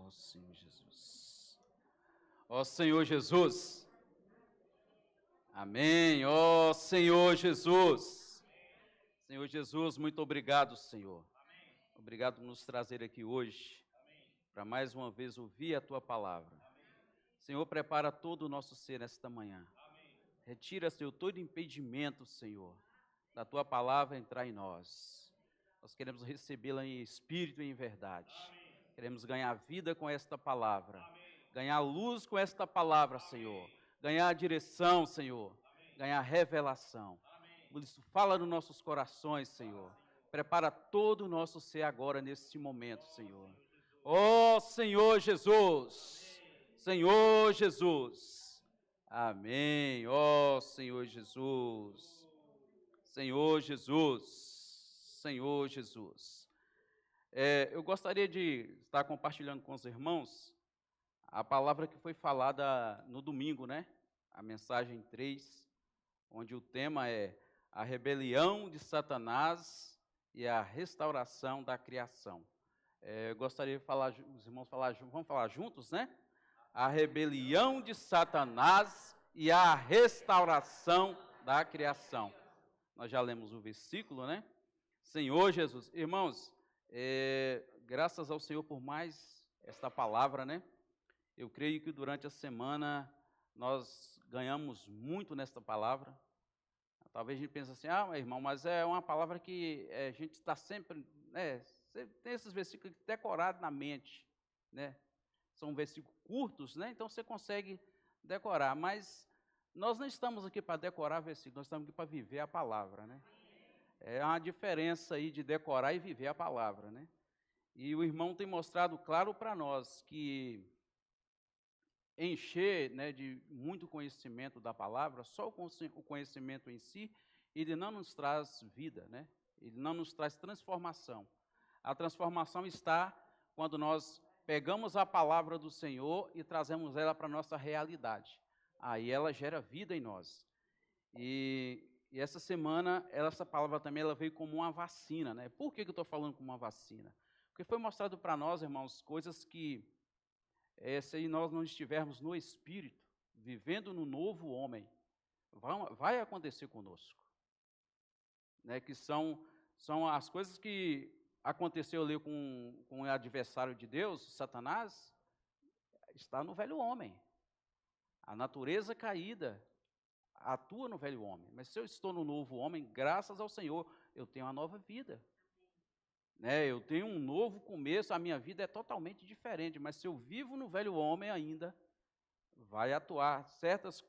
Ó Senhor Jesus. Ó Senhor Jesus. Amém. Ó Senhor Jesus. Senhor Jesus, muito obrigado, Senhor. Obrigado por nos trazer aqui hoje, para mais uma vez ouvir a Tua palavra. Senhor, prepara todo o nosso ser nesta manhã. Retira, Senhor, todo impedimento, Senhor, da Tua palavra entrar em nós. Nós queremos recebê-la em espírito e em verdade. Queremos ganhar vida com esta palavra. Ganhar luz com esta palavra, Senhor. Ganhar direção, Senhor. Ganhar revelação. Por isso, fala nos nossos corações, Senhor. Prepara todo o nosso ser agora, nesse momento, Senhor. Ó Senhor Jesus. Senhor Jesus. Amém. Ó Senhor Jesus. Senhor Jesus. Senhor Jesus. Eu gostaria de estar compartilhando com os irmãos a palavra que foi falada no domingo, né? A mensagem 3, onde o tema é a rebelião de Satanás e a restauração da criação. Eu gostaria de falar, os irmãos vamos falar juntos, né? A rebelião de Satanás e a restauração da criação. Nós já lemos o versículo, né? Senhor Jesus. Irmãos, graças ao Senhor por mais esta palavra, né? Eu creio que durante a semana nós ganhamos muito nesta palavra. Talvez a gente pense assim, irmão, mas é uma palavra que a gente está sempre, né? Você tem esses versículos decorados na mente, né? São versículos curtos, né? Então você consegue decorar, mas nós não estamos aqui para decorar versículos, nós estamos aqui para viver a palavra, né? É uma diferença aí de decorar e viver a palavra, né? E o irmão tem mostrado claro para nós que encher, né, de muito conhecimento da palavra, só o conhecimento em si, ele não nos traz vida, né? Ele não nos traz transformação. A transformação está quando nós pegamos a palavra do Senhor e trazemos ela para a nossa realidade. Aí ela gera vida em nós. E essa semana, essa palavra também ela veio como uma vacina, né? Por que eu estou falando como uma vacina? Porque foi mostrado para nós, irmãos, coisas que, se nós não estivermos no Espírito, vivendo no novo homem, vai acontecer conosco. Né? Que são as coisas que aconteceu ali com o adversário de Deus, Satanás, está no velho homem. A natureza caída atua no velho homem. Mas se eu estou no novo homem, graças ao Senhor, eu tenho uma nova vida. Né? Eu tenho um novo começo, a minha vida é totalmente diferente. Mas se eu vivo no velho homem ainda, vai atuar certas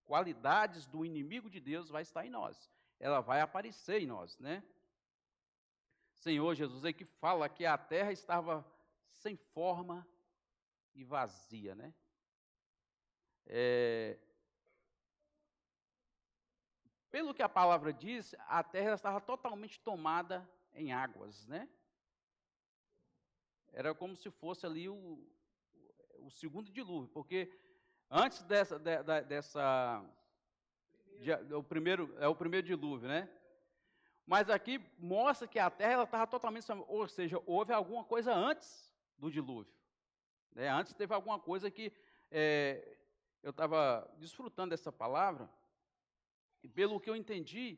qualidades do inimigo de Deus, vai estar em nós. Ela vai aparecer em nós, né? Senhor Jesus aí que fala que a terra estava sem forma e vazia, né? Pelo que a palavra diz, a terra estava totalmente tomada em águas, né? Era como se fosse ali o segundo dilúvio, porque antes o primeiro dilúvio, né? Mas aqui mostra que a terra estava totalmente, ou seja, houve alguma coisa antes do dilúvio. Né? Antes teve alguma coisa que eu estava desfrutando dessa palavra, e pelo que eu entendi,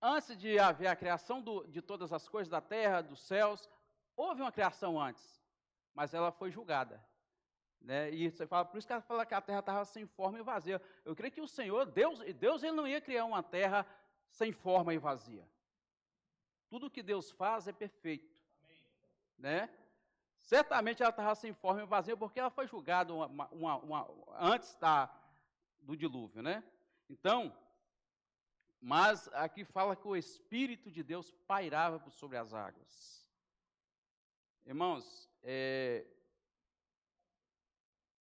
antes de haver a criação de todas as coisas, da terra, dos céus, houve uma criação antes, mas ela foi julgada. Né? E você fala, por isso que ela fala que a terra estava sem forma e vazia. Eu creio que o Senhor, Deus ele não ia criar uma terra sem forma e vazia. Tudo que Deus faz é perfeito. Né? Certamente ela estava sem forma e vazia, porque ela foi julgada antes do dilúvio. Né? Então, mas aqui fala que o Espírito de Deus pairava sobre as águas. Irmãos,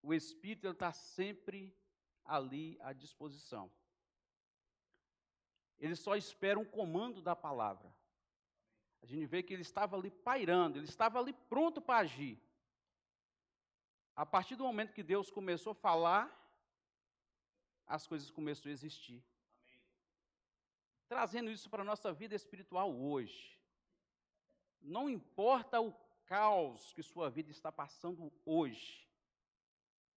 o Espírito está sempre ali à disposição. Ele só espera um comando da palavra. A gente vê que ele estava ali pairando, ele estava ali pronto para agir. A partir do momento que Deus começou a falar, as coisas começaram a existir. Amém. Trazendo isso para a nossa vida espiritual hoje. Não importa o caos que sua vida está passando hoje,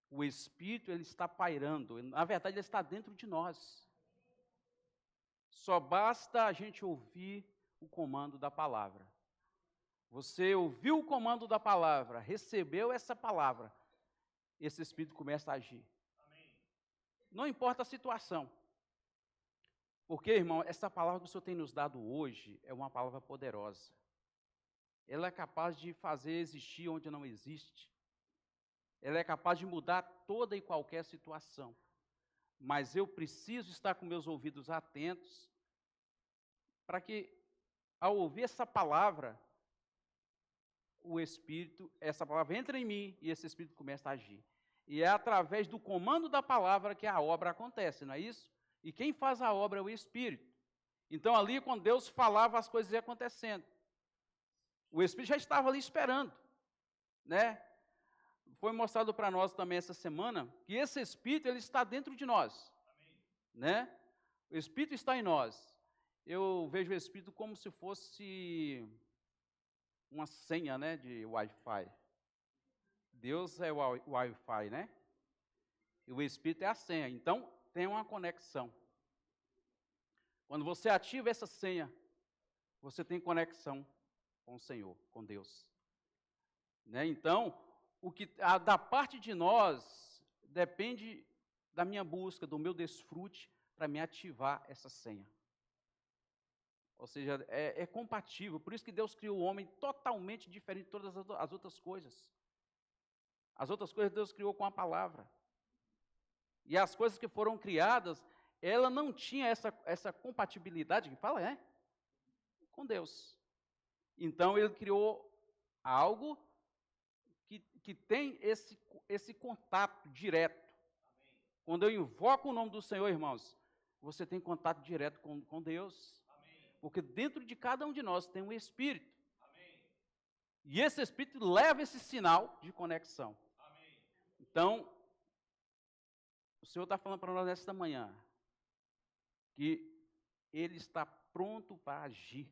o Espírito, ele está pairando. Na verdade, ele está dentro de nós. Só basta a gente ouvir o comando da palavra. Você ouviu o comando da palavra, recebeu essa palavra, esse Espírito começa a agir. Não importa a situação. Porque, irmão, essa palavra que o Senhor tem nos dado hoje é uma palavra poderosa. Ela é capaz de fazer existir onde não existe. Ela é capaz de mudar toda e qualquer situação. Mas eu preciso estar com meus ouvidos atentos para que, ao ouvir essa palavra, o Espírito, essa palavra entra em mim e esse Espírito começa a agir. E é através do comando da palavra que a obra acontece, não é isso? E quem faz a obra é o Espírito. Então ali, quando Deus falava, as coisas iam acontecendo. O Espírito já estava ali esperando, né? Foi mostrado para nós também essa semana que esse Espírito, ele está dentro de nós, né? O Espírito está em nós. Eu vejo o Espírito como se fosse uma senha, né, de Wi-Fi. Deus é o Wi-Fi, né? E o Espírito é a senha. Então, tem uma conexão. Quando você ativa essa senha, você tem conexão com o Senhor, com Deus. Né? Então, da parte de nós, depende da minha busca, do meu desfrute, para me ativar essa senha. Ou seja, é compatível. Por isso que Deus criou o homem totalmente diferente de todas as outras coisas. As outras coisas Deus criou com a palavra. E as coisas que foram criadas, ela não tinha essa compatibilidade, que fala, com Deus. Então, ele criou algo que tem esse contato direto. Quando eu invoco o nome do Senhor, irmãos, você tem contato direto com Deus. Porque dentro de cada um de nós tem um Espírito. E esse Espírito leva esse sinal de conexão. Então, o Senhor está falando para nós nesta manhã que Ele está pronto para agir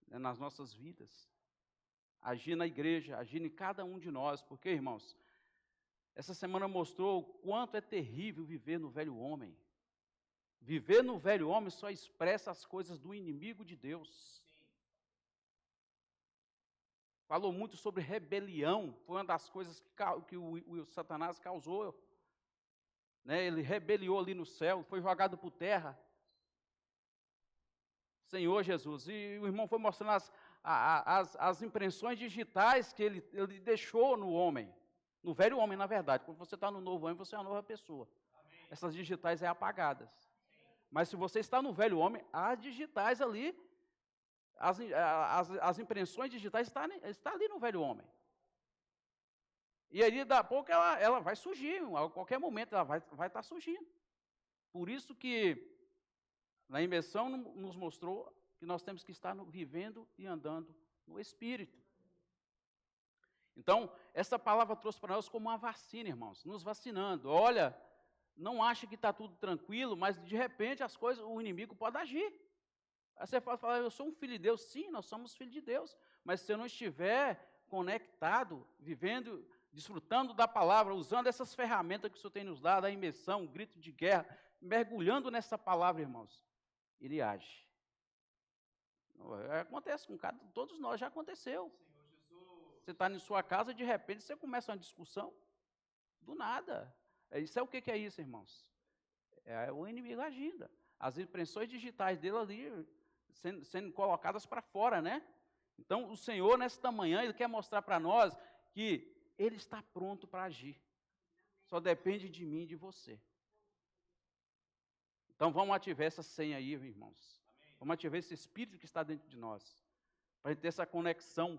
nas nossas vidas. Agir na igreja, agir em cada um de nós. Porque, irmãos, essa semana mostrou o quanto é terrível viver no velho homem. Viver no velho homem só expressa as coisas do inimigo de Deus. Falou muito sobre rebelião, foi uma das coisas que o Satanás causou. Né? Ele rebeliou ali no céu, foi jogado por terra. Senhor Jesus, e o irmão foi mostrando as impressões digitais que ele deixou no homem, no velho homem, na verdade. Quando você está no novo homem, você é uma nova pessoa. Amém. Essas digitais apagadas. Sim. Mas se você está no velho homem, as digitais ali, as impressões digitais estão ali no velho homem. E aí, daqui a pouco, ela vai surgir, a qualquer momento ela vai estar surgindo. Por isso que na imersão nos mostrou que nós temos que estar vivendo e andando no Espírito. Então, essa palavra trouxe para nós como uma vacina, irmãos, nos vacinando. Olha, não acha que está tudo tranquilo, mas de repente as coisas, o inimigo pode agir. Aí você pode falar, eu sou um filho de Deus. Sim, nós somos filhos de Deus. Mas se eu não estiver conectado, vivendo, desfrutando da palavra, usando essas ferramentas que o Senhor tem nos dado, a imersão, o grito de guerra, mergulhando nessa palavra, irmãos, ele age. Acontece com todos nós, já aconteceu. Você está em sua casa, de repente você começa uma discussão, do nada. Isso é o que é isso, irmãos? É o inimigo agindo. As impressões digitais dele ali sendo colocadas para fora, né? Então, o Senhor, nesta manhã, Ele quer mostrar para nós que Ele está pronto para agir. Só depende de mim e de você. Então, vamos ativar essa senha aí, irmãos. Vamos ativar esse Espírito que está dentro de nós. Para ter essa conexão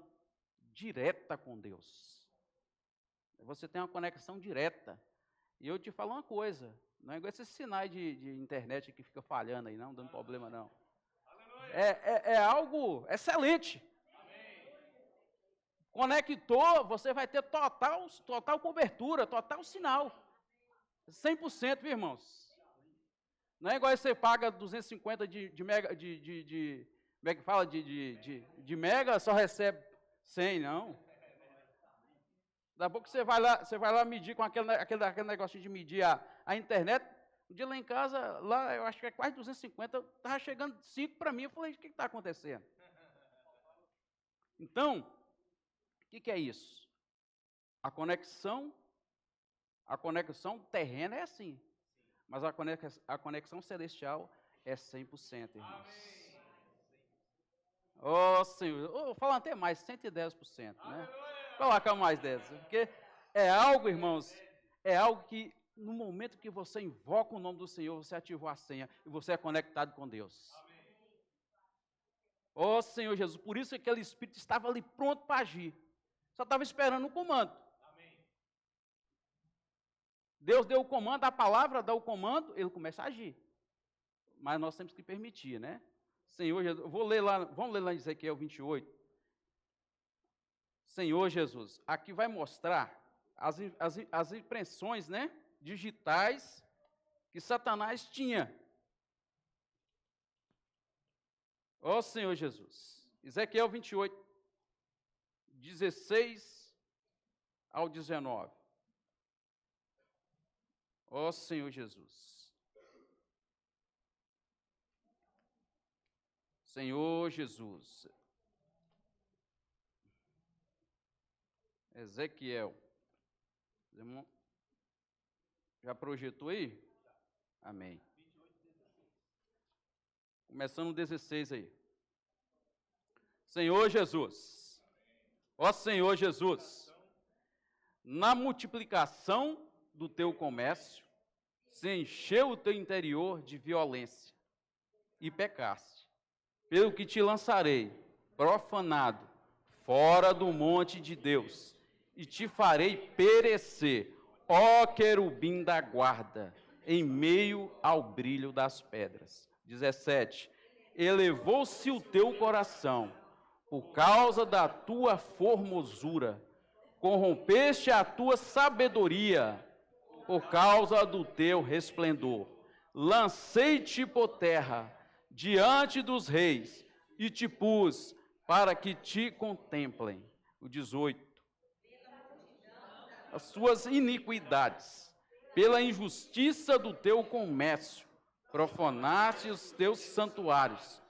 direta com Deus. Você tem uma conexão direta. E eu te falo uma coisa. Não é igual esses sinais de internet que fica falhando aí, não, dando problema, não. É algo excelente. Conectou, você vai ter total cobertura, total sinal. 100%, viu, irmãos? Não é igual você paga 250 de mega, como é que fala? De mega, só recebe 100 não. Daqui a pouco você vai lá medir com aquele negocinho de medir a internet. Um dia lá em casa, lá eu acho que é quase 250, estava chegando 5 para mim. Eu falei, o que está acontecendo? Então, o que é isso? A conexão terrena é assim, mas a conexão celestial é 100%, irmãos. Oh, Senhor, oh, falando até mais, 110%, né? Coloca mais 10, porque é algo, irmãos, é algo que no momento que você invoca o nome do Senhor, você ativou a senha e você é conectado com Deus. Oh, Senhor Jesus, por isso aquele Espírito estava ali pronto para agir. Só estava esperando o comando. Deus deu o comando, a palavra dá o comando, ele começa a agir. Mas nós temos que permitir, né? Senhor Jesus, vamos ler lá em Ezequiel 28. Senhor Jesus, aqui vai mostrar as impressões, né, digitais que Satanás tinha. Ó Senhor Jesus. Ezequiel 28, 16 ao 19. Ó Senhor Jesus. Senhor Jesus. Ezequiel. Já projetou aí? Amém. Começando o 16 aí. Senhor Jesus. Ó Senhor Jesus. Na multiplicação do teu comércio, se encheu o teu interior de violência e pecaste. Pelo que te lançarei, profanado, fora do monte de Deus, e te farei perecer, ó querubim da guarda, em meio ao brilho das pedras. 17. Elevou-se o teu coração, por causa da tua formosura, corrompeste a tua sabedoria, por causa do teu resplendor. Lancei-te por terra, diante dos reis, e te pus para que te contemplem. O 18. As suas iniquidades, pela injustiça do teu comércio, profanaste os teus santuários.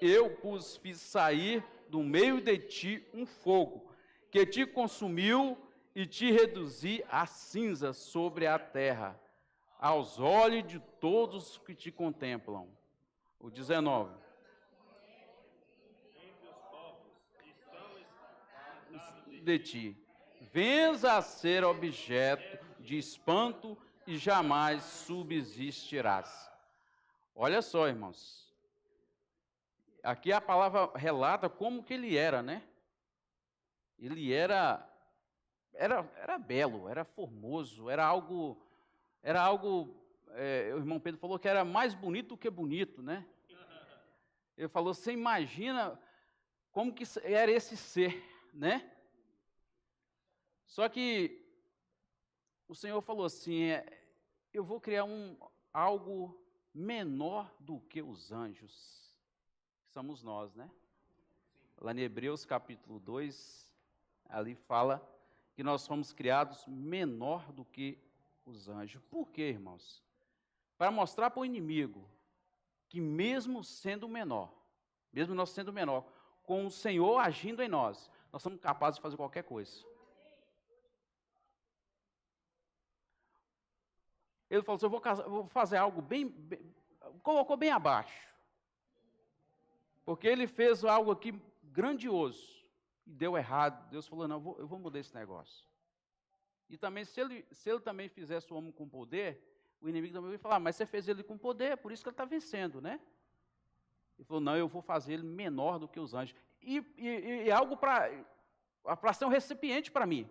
Eu fiz sair do meio de ti um fogo, que te consumiu e te reduzi a cinza sobre a terra, aos olhos de todos que te contemplam. O 19. De ti, vens a ser objeto de espanto e jamais subsistirás. Olha só, irmãos. Aqui a palavra relata como que ele era, né? Ele era belo, era formoso, era algo, o irmão Pedro falou que era mais bonito do que bonito, né? Ele falou, você imagina como que era esse ser, né? Só que o Senhor falou assim, eu vou criar algo menor do que os anjos, que somos nós, né? Lá em Hebreus capítulo 2, ali fala que nós fomos criados menor do que os anjos. Por quê, irmãos? Para mostrar para o inimigo que mesmo sendo menor, mesmo nós sendo menor, com o Senhor agindo em nós somos capazes de fazer qualquer coisa. Ele falou assim, eu vou fazer algo colocou bem abaixo. Porque ele fez algo aqui grandioso e deu errado. Deus falou, não, eu vou mudar esse negócio. E também, se ele também fizesse o homem com poder, o inimigo também vai falar, mas você fez ele com poder, por isso que ele está vencendo, né? Ele falou, não, eu vou fazer ele menor do que os anjos. E algo para ser um recipiente para mim.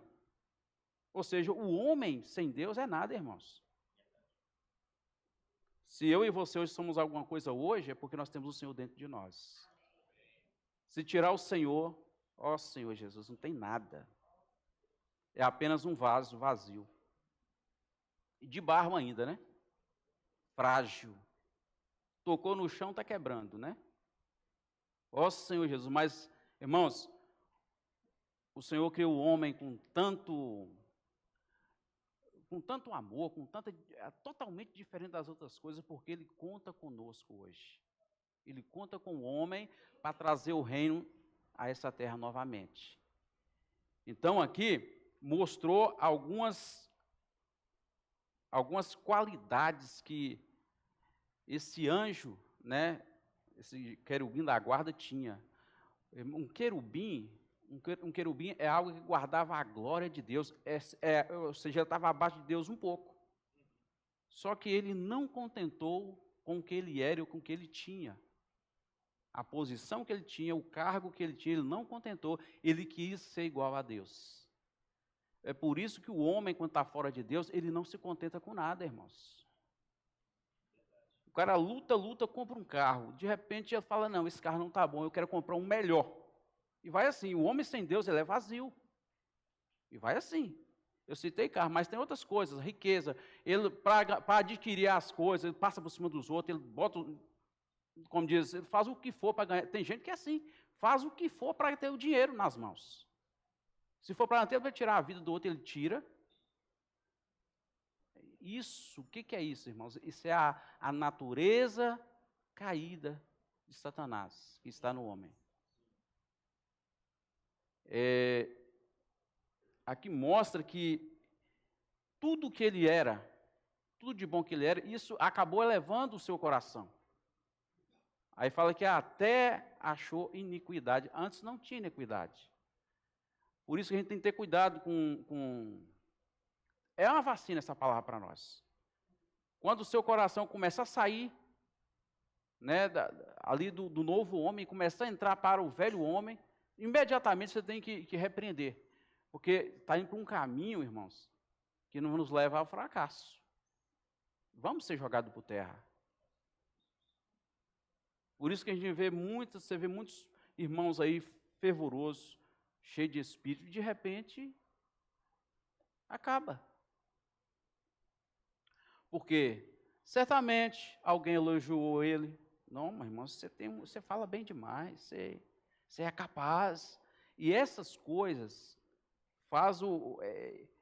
Ou seja, o homem sem Deus é nada, irmãos. Se eu e você hoje somos alguma coisa hoje, é porque nós temos o Senhor dentro de nós. Se tirar o Senhor, ó Senhor Jesus, não tem nada. É apenas um vaso vazio. E de barro ainda, né? Frágil. Tocou no chão, está quebrando, né? Ó Senhor Jesus, mas, irmãos, o Senhor criou o homem com tanto amor, totalmente diferente das outras coisas, porque Ele conta conosco hoje. Ele conta com o homem para trazer o reino a essa terra novamente. Então aqui mostrou algumas qualidades que esse anjo, né, esse querubim da guarda tinha. Um querubim é algo que guardava a glória de Deus, ou seja, estava abaixo de Deus um pouco. Só que ele não contentou com o que ele era e com o que ele tinha. A posição que ele tinha, o cargo que ele tinha, ele não contentou, ele quis ser igual a Deus. É por isso que o homem, quando está fora de Deus, ele não se contenta com nada, irmãos. O cara luta, compra um carro, de repente ele fala, não, esse carro não está bom, eu quero comprar um melhor. E vai assim, o homem sem Deus, ele é vazio. E vai assim. Eu citei carro, mas tem outras coisas, riqueza. Ele, para adquirir as coisas, ele passa por cima dos outros, ele bota, como diz, ele faz o que for para ganhar. Tem gente que é assim, faz o que for para ter o dinheiro nas mãos. Se for para tirar a vida do outro, ele tira. Isso, o que é isso, irmãos? Isso é a natureza caída de Satanás, que está no homem. Aqui mostra que tudo que ele era, tudo de bom que ele era, isso acabou elevando o seu coração. Aí fala que até achou iniquidade. Antes não tinha iniquidade. Por isso que a gente tem que ter cuidado com... É uma vacina essa palavra para nós. Quando o seu coração começa a sair, né, ali do novo homem, começa a entrar para o velho homem, imediatamente você tem que repreender. Porque está indo para um caminho, irmãos, que não nos leva ao fracasso. Vamos ser jogados por terra. Por isso que a gente você vê muitos irmãos aí fervorosos, cheios de espírito, e de repente acaba. Porque certamente alguém elogiou ele. Não, meu irmão, você fala bem demais, você é capaz. E essas coisas faz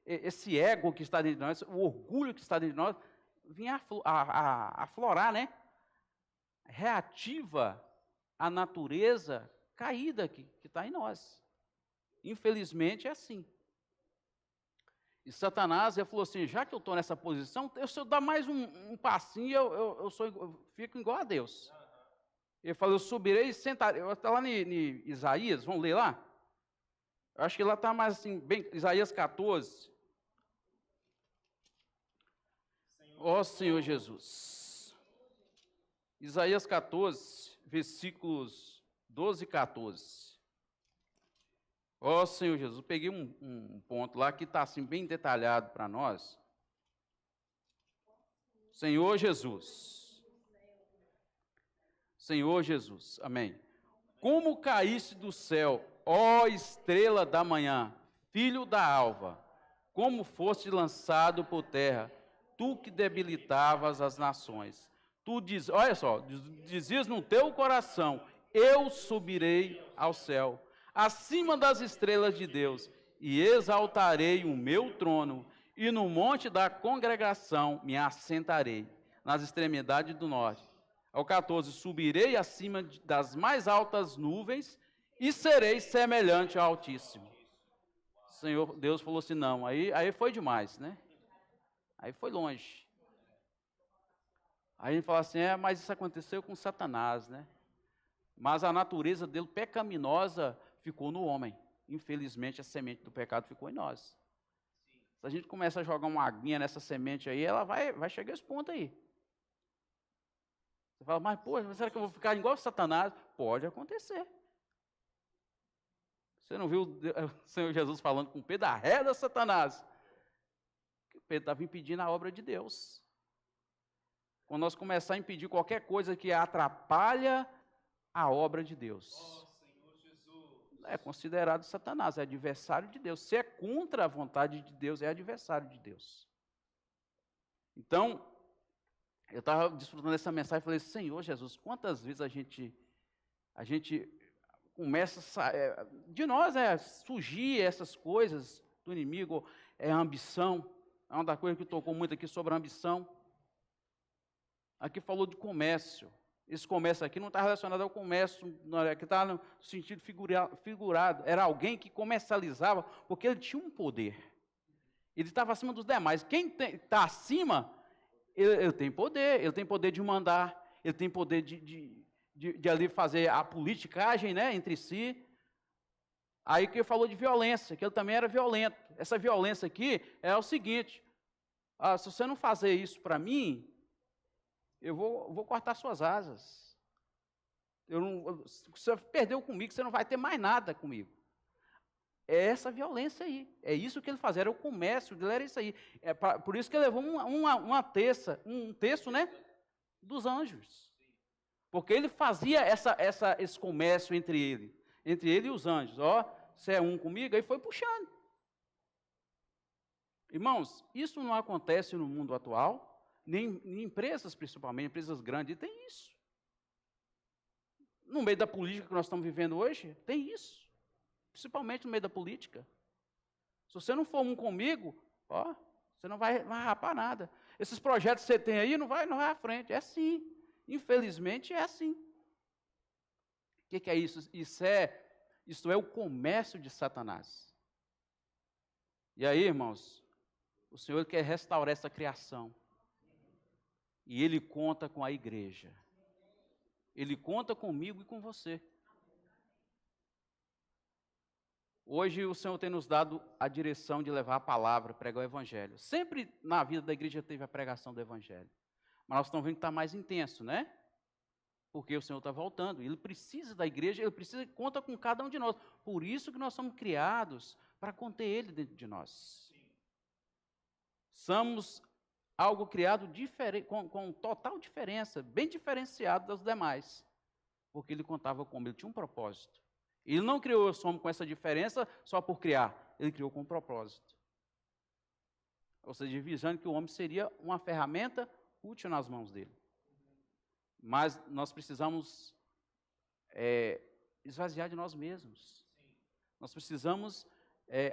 esse ego que está dentro de nós, o orgulho que está dentro de nós, vir a aflorar, né? Reativa a natureza caída que está em nós. Infelizmente é assim. E Satanás falou assim, já que eu estou nessa posição, se eu dar mais um passinho, eu fico igual a Deus. Ele falou, eu subirei e sentarei. Está lá em Isaías, vamos ler lá? Eu acho que lá está mais assim, bem, Isaías 14. Ó Senhor Jesus. Isaías 14, versículos 12 e 14. Ó Senhor Jesus, eu peguei um ponto lá que está assim bem detalhado para nós. Senhor Jesus. Senhor Jesus, amém. Como caíste do céu, ó estrela da manhã, filho da alva, como foste lançado por terra, tu que debilitavas as nações. Tu olha só, dizias no teu coração, eu subirei ao céu, acima das estrelas de Deus, e exaltarei o meu trono, e no monte da congregação me assentarei, nas extremidades do norte. Ao 14, subirei acima das mais altas nuvens, e serei semelhante ao Altíssimo. Senhor, Deus falou assim, não, aí foi demais, né? Aí foi longe. Aí a gente fala assim, mas isso aconteceu com Satanás, né? Mas a natureza dele pecaminosa ficou no homem. Infelizmente, a semente do pecado ficou em nós. Se a gente começa a jogar uma aguinha nessa semente aí, ela vai chegar a esse ponto aí. Você fala, mas poxa, será que eu vou ficar igual Satanás? Pode acontecer. Você não viu o Senhor Jesus falando com Pedro, arreda Satanás? Que Pedro estava impedindo a obra de Deus. Quando nós começarmos a impedir qualquer coisa que atrapalha a obra de Deus, é considerado Satanás, é adversário de Deus. Se é contra a vontade de Deus, é adversário de Deus. Então, eu estava desfrutando dessa mensagem e falei, Senhor Jesus, quantas vezes a gente começa de nós surgir essas coisas do inimigo, a ambição. É uma das coisas que tocou muito aqui sobre a ambição. Aqui falou de comércio. Esse comércio aqui não está relacionado ao comércio, que está no sentido figurado. Era alguém que comercializava, porque ele tinha um poder. Ele estava acima dos demais. Quem está acima, ele tem poder de mandar, ele tem poder de ali fazer a politicagem, né, entre si. Aí que ele falou de violência, que ele também era violento. Essa violência aqui é o seguinte: se você não fazer isso para mim, eu vou cortar suas asas. Se você perdeu comigo, você não vai ter mais nada comigo. É essa violência aí. É isso que ele fazia, era o comércio dele, era isso aí. Por isso que ele levou um texto, né, dos anjos. Porque ele fazia esse comércio entre ele e os anjos. Você é um comigo, aí foi puxando. Irmãos, isso não acontece no mundo atual, nem em empresas, principalmente, empresas grandes, tem isso. No meio da política que nós estamos vivendo hoje, tem isso. Principalmente no meio da política. Se você não for um comigo, você não vai rapar nada. Esses projetos que você tem aí não vai à frente. É assim. Infelizmente é assim. O que é isso? Isso é o comércio de Satanás. E aí, irmãos, o Senhor quer restaurar essa criação. E Ele conta com a igreja. Ele conta comigo e com você. Hoje o Senhor tem nos dado a direção de levar a palavra, pregar o Evangelho. Sempre na vida da igreja teve a pregação do Evangelho. Mas nós estamos vendo que está mais intenso, né? Porque o Senhor está voltando. Ele precisa da igreja, conta com cada um de nós. Por isso que nós somos criados para conter Ele dentro de nós. Somos algo criado diferente, com total diferença, bem diferenciado dos demais. Porque Ele contava com Ele, tinha um propósito. Ele não criou o homem com essa diferença só por criar. Ele criou com um propósito. Ou seja, visando que o homem seria uma ferramenta útil nas mãos dele. Mas nós precisamos esvaziar de nós mesmos. Nós precisamos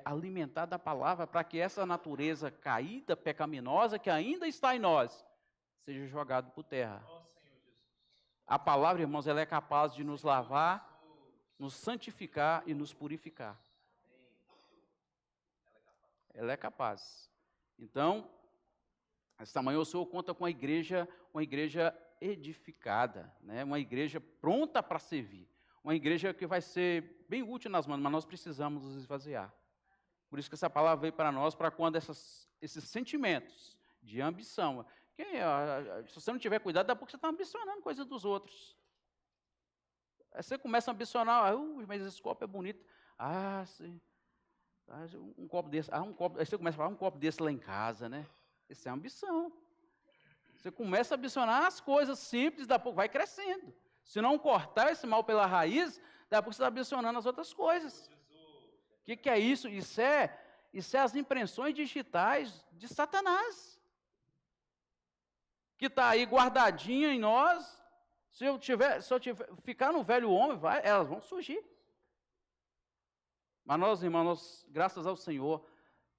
alimentar da palavra para que essa natureza caída, pecaminosa, que ainda está em nós, seja jogada por terra. A palavra, irmãos, ela é capaz de nos lavar, nos santificar e nos purificar. Ela é capaz. Então, esta manhã o Senhor conta com a igreja edificada, né? Uma igreja pronta para servir. Uma igreja que vai ser bem útil nas mãos, mas nós precisamos nos esvaziar. Por isso que essa palavra veio para nós, para quando esses sentimentos de ambição. Se você não tiver cuidado, daqui a pouco você está ambicionando coisas dos outros. Aí você começa a ambicionar, mas esse copo é bonito. Um copo desse. Aí você começa a falar, um copo desse lá em casa, né? Isso é ambição. Você começa a ambicionar as coisas simples, daqui a pouco vai crescendo. Se não cortar esse mal pela raiz, daqui a pouco você está ambicionando as outras coisas. O que é isso? Isso é as impressões digitais de Satanás. Que está aí guardadinha em nós. Se eu ficar no velho homem, elas vão surgir. Mas nós, irmãos, graças ao Senhor,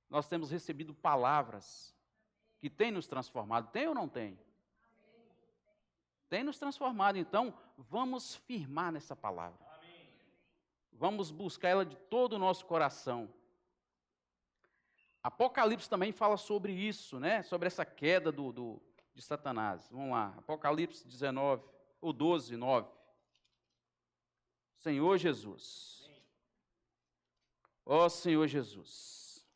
nós temos recebido palavras que têm nos transformado. Tem ou não tem? Tem nos transformado. Então, vamos firmar nessa palavra. Vamos buscar ela de todo o nosso coração. Apocalipse também fala sobre isso, né? Sobre essa queda de Satanás. Vamos lá, Apocalipse 12, 9. Senhor Jesus. Ó Senhor Jesus.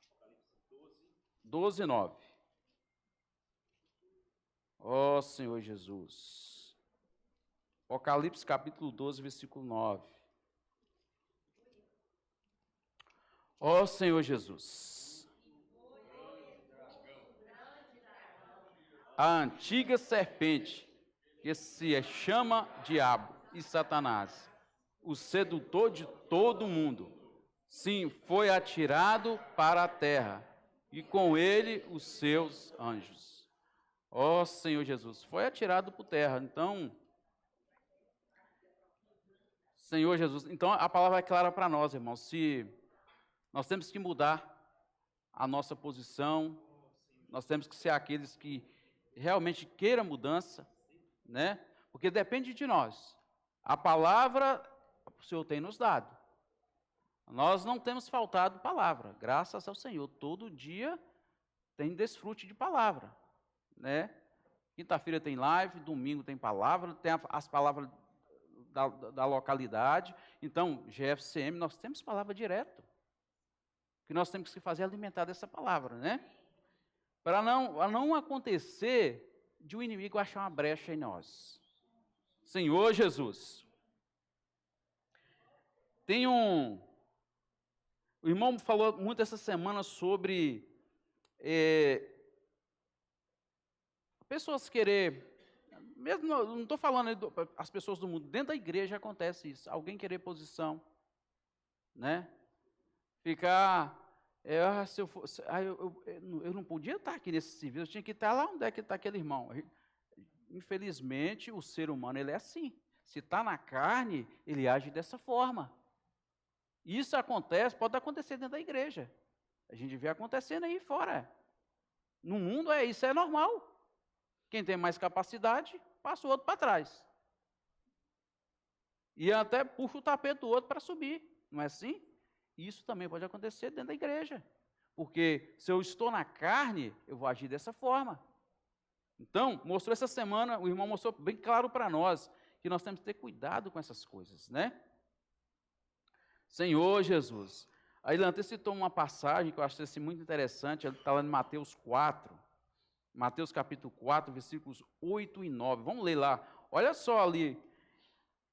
12, 9. Ó Senhor Jesus. Apocalipse capítulo 12, versículo 9. Ó Senhor Jesus. A antiga serpente, que se chama Diabo e Satanás, o sedutor de todo mundo, sim, foi atirado para a terra, e com ele os seus anjos. Ó Senhor Jesus, foi atirado por terra. Então, Senhor Jesus. Então, a palavra é clara para nós, irmãos. Se nós temos que mudar a nossa posição, nós temos que ser aqueles que realmente queiram mudança, né? Porque depende de nós. A palavra o Senhor tem nos dado. Nós não temos faltado palavra, graças ao Senhor. Todo dia tem desfrute de palavra, né? Quinta-feira tem live, domingo tem palavra, tem as palavras da localidade. Então, GFCM, nós temos palavra direto. O que nós temos que fazer é alimentar dessa palavra, né? Para não acontecer de o inimigo achar uma brecha em nós. Senhor Jesus. O irmão falou muito essa semana sobre pessoas querer, mesmo não estou falando as pessoas do mundo, dentro da igreja acontece isso, alguém querer posição, né? Ficar, se eu fosse, eu não podia estar aqui nesse serviço, eu tinha que estar lá onde é que está aquele irmão. Infelizmente, o ser humano ele é assim. Se está na carne, ele age dessa forma. Isso acontece, pode acontecer dentro da igreja. A gente vê acontecendo aí fora. No mundo isso é normal. Quem tem mais capacidade, passa o outro para trás. E até puxa o tapete do outro para subir. Não é assim? Isso também pode acontecer dentro da igreja. Porque se eu estou na carne, eu vou agir dessa forma. Então, mostrou essa semana, o irmão mostrou bem claro para nós, que nós temos que ter cuidado com essas coisas, né? Senhor Jesus. Aí Lante citou uma passagem que eu acho assim, muito interessante, ele está lá em Mateus 4, Mateus capítulo 4, versículos 8 e 9. Vamos ler lá. Olha só ali.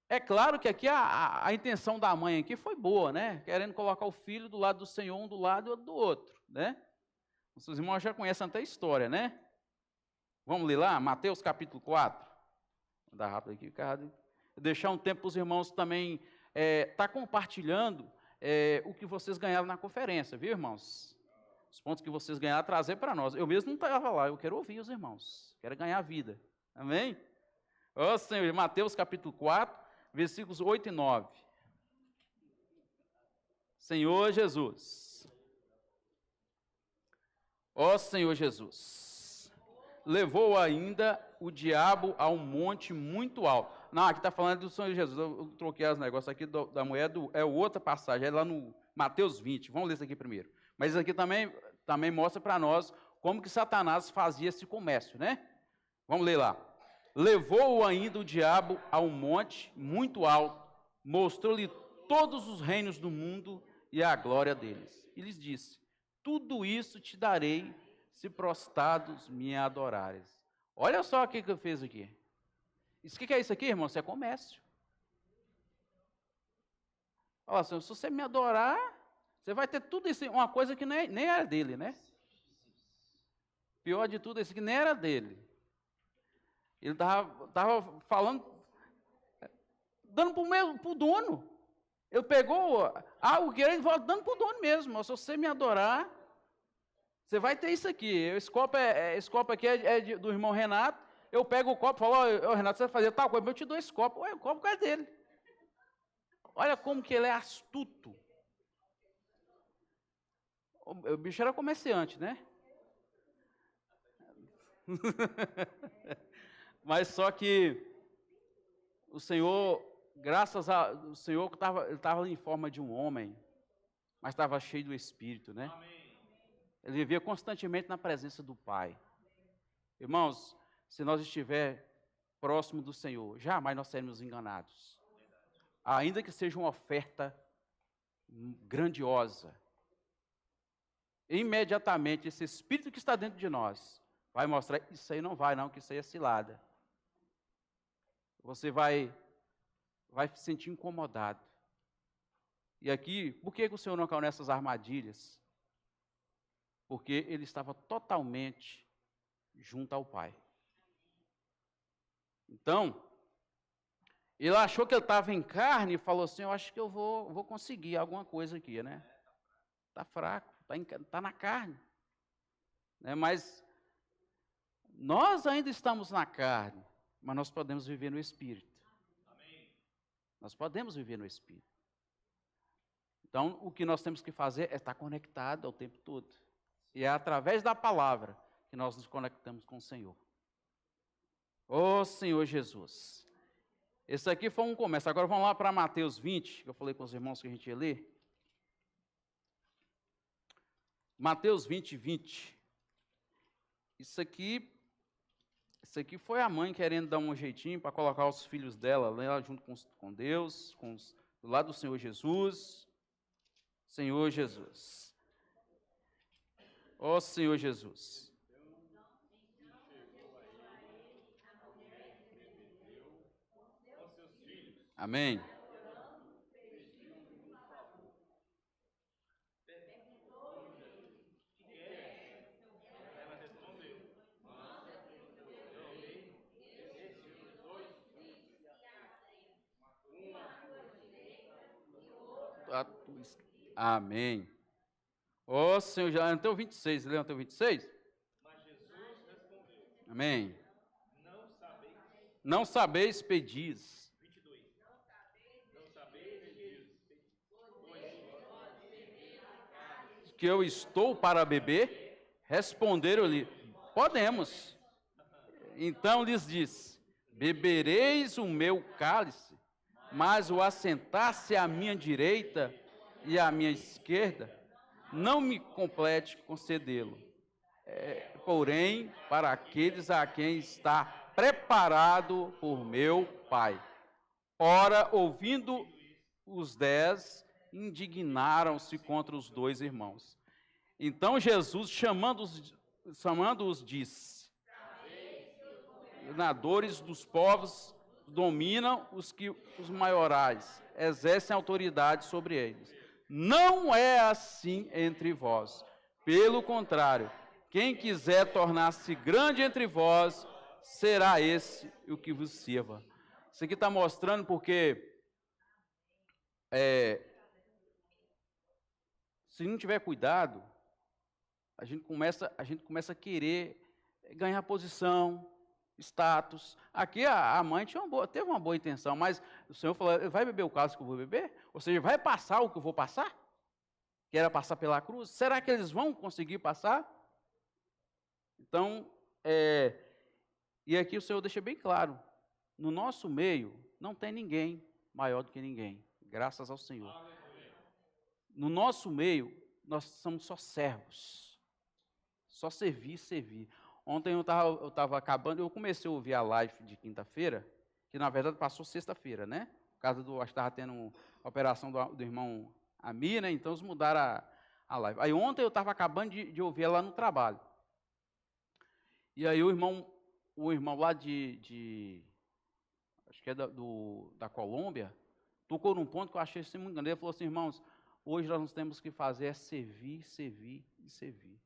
É claro que aqui a intenção da mãe aqui foi boa, né? Querendo colocar o filho do lado do Senhor, um do lado e outro do outro, né? Os seus irmãos já conhecem até a história, né? Vamos ler lá, Mateus capítulo 4. Vou dar rápido aqui, cara. Deixar um tempo para os irmãos também estar compartilhando o que vocês ganharam na conferência, viu, irmãos? Os pontos que vocês ganharam, trazer para nós. Eu mesmo não estava lá, eu quero ouvir os irmãos. Quero ganhar vida. Amém? Ó Senhor, Mateus capítulo 4, versículos 8 e 9. Senhor Jesus. Ó Senhor Jesus. Levou ainda o diabo a um monte muito alto. Não, aqui está falando do Senhor Jesus. Eu troquei os negócios aqui da mulher, é outra passagem, é lá no Mateus 20. Vamos ler isso aqui primeiro. Mas isso aqui também mostra para nós como que Satanás fazia esse comércio, né? Vamos ler lá. Levou ainda o diabo a um monte muito alto, mostrou-lhe todos os reinos do mundo e a glória deles. E lhes disse, tudo isso te darei, se prostrados me adorares. Olha só o que eu fiz aqui. Isso que é isso aqui, irmão? Isso é comércio. Olha, se você me adorar, você vai ter tudo isso, uma coisa que nem era dele, né? Pior de tudo, isso que nem era dele. Ele estava falando, dando para o dono. Ele pegou algo que ele falou, dando para o dono mesmo. Se você me adorar, você vai ter isso aqui. Esse copo aqui é do irmão Renato. Eu pego o copo e falo, Renato, você vai fazer tal coisa, eu te dou esse copo. O copo é dele. Olha como que ele é astuto. O bicho era comerciante, né? Mas só que o Senhor, o Senhor estava em forma de um homem, mas estava cheio do Espírito, né? Ele vivia constantemente na presença do Pai. Irmãos, se nós estiver próximo do Senhor, jamais nós seremos enganados. Ainda que seja uma oferta grandiosa, imediatamente esse Espírito que está dentro de nós vai mostrar, isso aí não vai não, que isso aí é cilada. Você vai se sentir incomodado. E aqui, por que o Senhor não caiu nessas armadilhas? Porque ele estava totalmente junto ao Pai. Então, ele achou que ele estava em carne e falou assim, eu acho que eu vou conseguir alguma coisa aqui, né? Está fraco, está na carne. Né? Mas nós ainda estamos na carne, mas nós podemos viver no Espírito. Nós podemos viver no Espírito. Então, o que nós temos que fazer é estar conectado ao tempo todo. E é através da palavra que nós nos conectamos com o Senhor. Ô Senhor Jesus. Esse aqui foi um começo. Agora vamos lá para Mateus 20, que eu falei com os irmãos que a gente ia ler. Mateus 20, 20. Isso aqui foi a mãe querendo dar um jeitinho para colocar os filhos dela lá junto com Deus, do lado do Senhor Jesus. Senhor Jesus. Ó Senhor Jesus. Amém. Amém. Ó Senhor, já até o 26, leu até o 26? Mas Jesus respondeu. Amém. Não sabeis pedis. 22. Não sabeis pedis. Que eu estou para beber? Responderam-lhe, podemos. Então lhes disse, bebereis o meu cálice, mas o assentar-se à minha direita e à minha esquerda, não me complete concedê-lo. Porém, para aqueles a quem está preparado por meu Pai. Ora, ouvindo os 10, indignaram-se contra os 2 irmãos. Então Jesus, chamando-os, disse, governadores dos povos dominam os maiorais, exercem autoridade sobre eles. Não é assim entre vós. Pelo contrário, quem quiser tornar-se grande entre vós, será esse o que vos sirva. Isso aqui está mostrando porque se não tiver cuidado, a gente começa a querer ganhar posição, status. Aqui a mãe teve uma boa intenção, mas o Senhor falou, vai beber o cálice que eu vou beber? Ou seja, vai passar o que eu vou passar? Que era passar pela cruz? Será que eles vão conseguir passar? Então, e aqui o Senhor deixa bem claro, no nosso meio não tem ninguém maior do que ninguém, graças ao Senhor. No nosso meio, nós somos só servos, só servir. Ontem eu estava acabando, eu comecei a ouvir a live de quinta-feira, que na verdade passou sexta-feira, né? Por causa acho que estava tendo a operação do irmão Ami, né? Então eles mudaram a live. Aí ontem eu estava acabando de ouvir ela no trabalho. E aí o irmão lá acho que é da Colômbia, tocou num ponto que eu achei assim muito grande. Ele falou assim, irmãos, hoje nós temos que fazer é servir. Amém.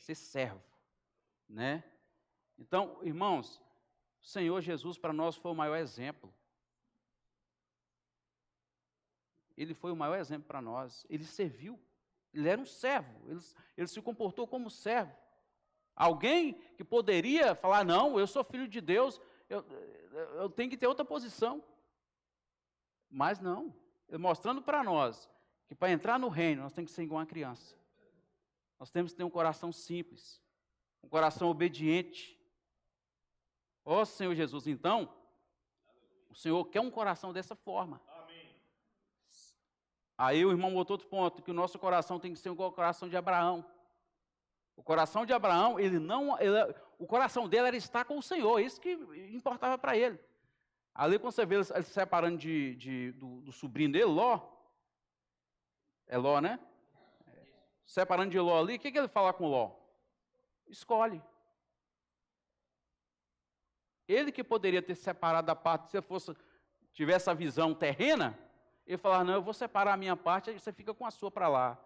Ser servo. Né? Então, irmãos, o Senhor Jesus para nós foi o maior exemplo. Ele foi o maior exemplo para nós. Ele serviu. Ele era um servo. Ele se comportou como servo. Alguém que poderia falar, não, eu sou filho de Deus, eu tenho que ter outra posição. Mas não. Ele mostrando para nós que para entrar no reino, nós temos que ser igual uma criança. Nós temos que ter um coração simples. Um coração obediente. Ó Senhor Jesus, então, o Senhor quer um coração dessa forma. Amém. Aí o irmão botou outro ponto, que o nosso coração tem que ser igual ao coração de Abraão. O coração de Abraão, o coração dele era estar com o Senhor, isso que importava para ele. Ali quando você vê ele se separando do sobrinho dele, Ló, é Ló, né? Separando de Ló ali, o que ele fala com Ló? Escolhe. Ele que poderia ter separado da parte, se tivesse a visão terrena, ele falar, não, eu vou separar a minha parte, aí você fica com a sua para lá.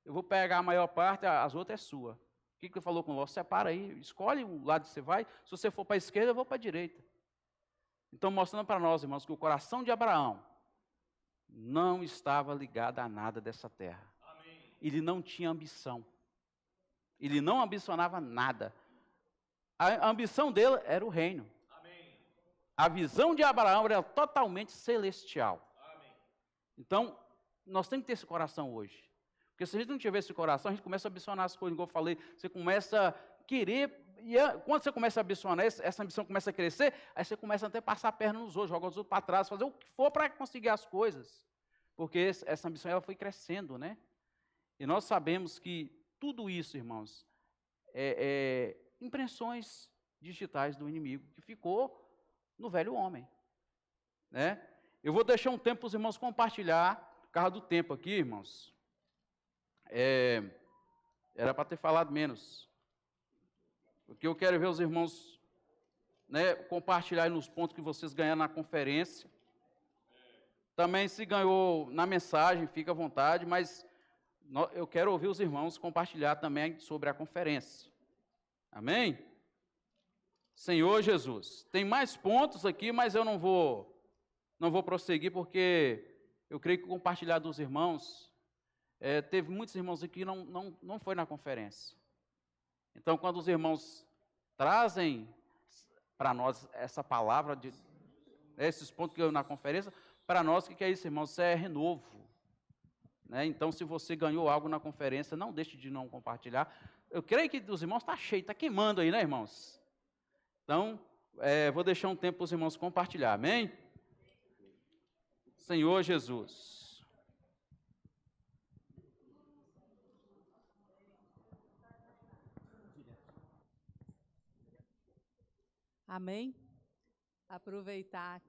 Eu vou pegar a maior parte, as outras é sua. O que ele falou com Ló? Separa aí, escolhe o lado que você vai. Se você for para a esquerda, eu vou para a direita. Então, mostrando para nós, irmãos, que o coração de Abraão não estava ligado a nada dessa terra. Amém. Ele não tinha ambição. Ele não ambicionava nada. A ambição dele era o reino. Amém. A visão de Abraão era totalmente celestial. Então, nós temos que ter esse coração hoje. Porque se a gente não tiver esse coração, a gente começa a ambicionar as coisas, como eu falei, você começa a querer, e quando você começa a ambicionar, essa ambição começa a crescer, aí você começa até a passar a perna nos outros, jogar os outros para trás, fazer o que for para conseguir as coisas. Porque essa ambição ela foi crescendo, né? E nós sabemos que tudo isso, irmãos, é impressões digitais do inimigo, que ficou no velho homem, né? Eu vou deixar um tempo para os irmãos compartilhar, por causa do tempo aqui, irmãos. Era para ter falado menos, porque eu quero ver os irmãos, né, compartilhar nos pontos que vocês ganharam na conferência. Também se ganhou na mensagem, fica à vontade, mas eu quero ouvir os irmãos compartilhar também sobre a conferência. Amém? Senhor Jesus. Tem mais pontos aqui, mas eu não vou prosseguir, porque eu creio que compartilhar dos irmãos, teve muitos irmãos aqui que não foi na conferência. Então, quando os irmãos trazem para nós essa palavra, esses pontos que eu na conferência, para nós, o que é isso, irmãos? Isso é renovo. Né? Então, se você ganhou algo na conferência, não deixe de não compartilhar. Eu creio que os irmãos está cheio, está queimando aí, né, irmãos? Então, vou deixar um tempo para os irmãos compartilhar, amém? Senhor Jesus. Amém? Aproveitar